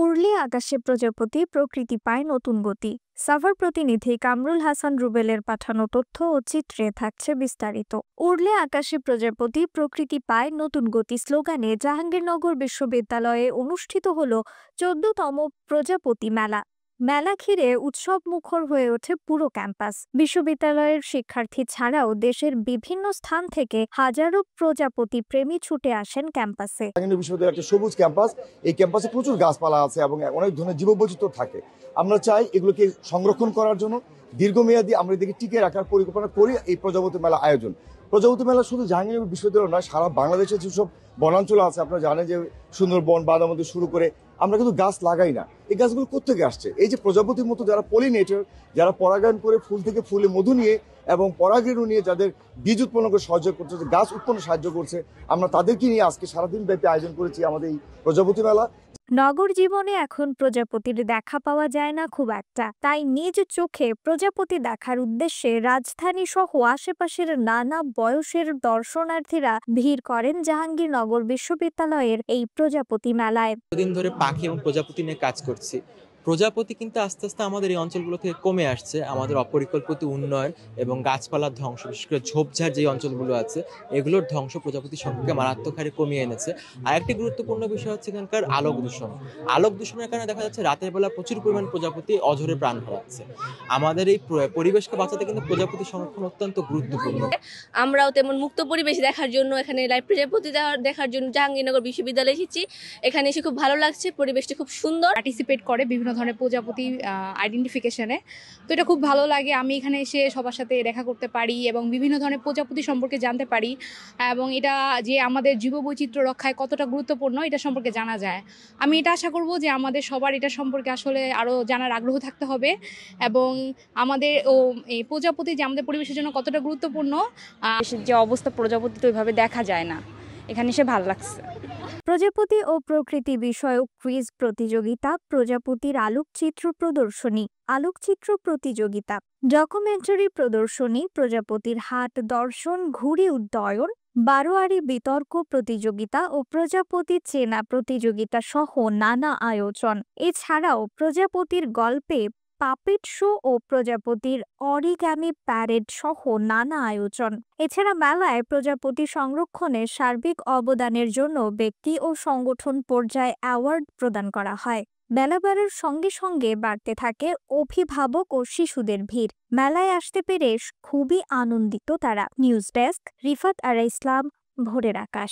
উড়লে আকাশে প্রজাপতি, প্রকৃতি পায় নতুন গতি। সাভার প্রতিনিধি কামরুল হাসান রুবেলের পাঠানো তথ্য ও চিত্রে থাকছে বিস্তারিত। উড়লে আকাশে প্রজাপতি, প্রকৃতি পায় নতুন গতি স্লোগানে জাহাঙ্গীরনগর বিশ্ববিদ্যালয়ে অনুষ্ঠিত হল 14তম প্রজাপতি মেলা। মেলা ঘিরে উৎসব মুখর হয়ে ওঠে পুরো ক্যাম্পাস। বিশ্ববিদ্যালয়ের শিক্ষার্থী ছাড়াও দেশের বিভিন্ন স্থান থেকে হাজারো প্রজাপতি প্রেমী ছুটে আসেন ক্যাম্পাসে। বিশ্ববিদ্যালয়ের একটা সবুজ ক্যাম্পাস, এই ক্যাম্পাসে প্রচুর গাছপালা আছে এবং অনেক ধরনের জীববৈচিত্র্য থাকে। আমরা চাই এগুলোকে সংরক্ষণ করার জন্য দীর্ঘমেয়াদী আমরা এদিকে টিকিয়ে রাখার পরিকল্পনা করি এই প্রজাপতি মেলা আয়োজন। প্রজাপতি মেলা শুধু জাহাঙ্গীরনগর বিশ্ববিদ্যালয় নয়, সারা বাংলাদেশের যেসব বনাঞ্চল আছে আপনারা জানেন যে সুন্দরবন, বাদামতি শুরু করে আমরা কিন্তু গাছ লাগাই না। এই গাছগুলো কোত্থেকে আসছে? এই যে প্রজাপতির মতো যারা পলিনেটর, যারা পরাগায়ন করে ফুল থেকে ফুলে মধু নিয়ে এবং পরাগরেণু নিয়ে যাদের বীজ উৎপন্ন করে সাহায্য করছে, গাছ উৎপন্ন সাহায্য করছে, আমরা তাদেরকে নিয়ে আজকে সারাদিন ব্যাপী আয়োজন করেছি আমাদের এই প্রজাপতি মেলা। নগর জীবনে এখন প্রজাপতির দেখা পাওয়া যায় না খুব একটা, তাই নিজ চোখে প্রজাপতি দেখার উদ্দেশ্যে রাজধানী সহ আশেপাশের নানা বয়সের দর্শনার্থীরা ভিড় করেন জাহাঙ্গীরনগর বিশ্ববিদ্যালয়ের এই প্রজাপতি মেলায়। দিন ধরে পাখি এবং প্রজাপতি নিয়ে কাজ করছি। প্রজাপতি কিন্তু আস্তে আস্তে আমাদের এই অঞ্চলগুলো থেকে কমে আসছে। আমাদের অপরিকল্পিত উন্নয়ন এবং গাছপালার ধ্বংস, বিশেষ করে ঝোপঝাড় যে অঞ্চলগুলো আছে এগুলোর ধ্বংস প্রজাপতির সংখ্যাকে মারাত্মক হারে কমিয়ে এনেছে। আর একটি গুরুত্বপূর্ণ বিষয় হচ্ছে এখানকার আলোক দূষণ। আলোক দূষণের কারণে দেখা যাচ্ছে রাতের বেলা প্রচুর পরিমাণ প্রজাপতি অঝরে প্রাণ হারাচ্ছে। আমাদের এই পরিবেশকে বাঁচাতে কিন্তু প্রজাপতি সংরক্ষণ অত্যন্ত গুরুত্বপূর্ণ। আমরাও তেমন মুক্ত পরিবেশ দেখার জন্য, এখানে লাইভ প্রজাপতি দেখার জন্য জাহাঙ্গীরনগর বিশ্ববিদ্যালয়ে এসেছি। এখানে এসে খুব ভালো লাগছে, পরিবেশটা খুব সুন্দর। পার্টিসিপেট করে বিভিন্ন ধরনের প্রজাপতি আইডেন্টিফিকেশনে, তো এটা খুব ভালো লাগে। আমি এখানে এসে সবার সাথে দেখা করতে পারি এবং বিভিন্ন ধরনের প্রজাপতি সম্পর্কে জানতে পারি, এবং এটা যে আমাদের জীববৈচিত্র্য রক্ষায় কতটা গুরুত্বপূর্ণ এটা সম্পর্কে জানা যায়। আমি এটা আশা করব যে আমাদের সবার এটা সম্পর্কে আসলে আরও জানার আগ্রহ থাকতে হবে, এবং আমাদের এই প্রজাপতি যে আমাদের পরিবেশের জন্য কতটা গুরুত্বপূর্ণ। যে অবস্থা প্রজাপতি তো ওইভাবে দেখা যায় না, এখানে এসে ভালো লাগছে। প্রজাপতি ও প্রকৃতি বিষয়ক কুইজ প্রতিযোগিতা, প্রজাপতির আলোকচিত্র প্রদর্শনী, আলোকচিত্র প্রতিযোগিতা, ডকুমেন্টারি প্রদর্শনী, প্রজাপতির হাট দর্শন, ঘুড়ি উড্ডয়ন, বারোয়ারি বিতর্ক প্রতিযোগিতা ও প্রজাপতি চেনা প্রতিযোগিতা সহ নানা আয়োজন। এছাড়াও প্রজাপতির গল্পে পাপেট শো ও প্রজাপতির অরিগামি প্যারেড সহ নানা আয়োজন। এছাড়া মেলায় প্রজাপতি সংরক্ষণে সার্বিক অবদানের জন্য ব্যক্তি ও সংগঠন পর্যায়ে অ্যাওয়ার্ড প্রদান করা হয়। মেলা বাড়ার সঙ্গে সঙ্গে বাড়তে থাকে অভিভাবক ও শিশুদের ভিড়। মেলায় আসতে পেরে খুবই আনন্দিত তারা। নিউজ ডেস্ক, রিফাত আরা ইসলাম, ভোরের আকাশ।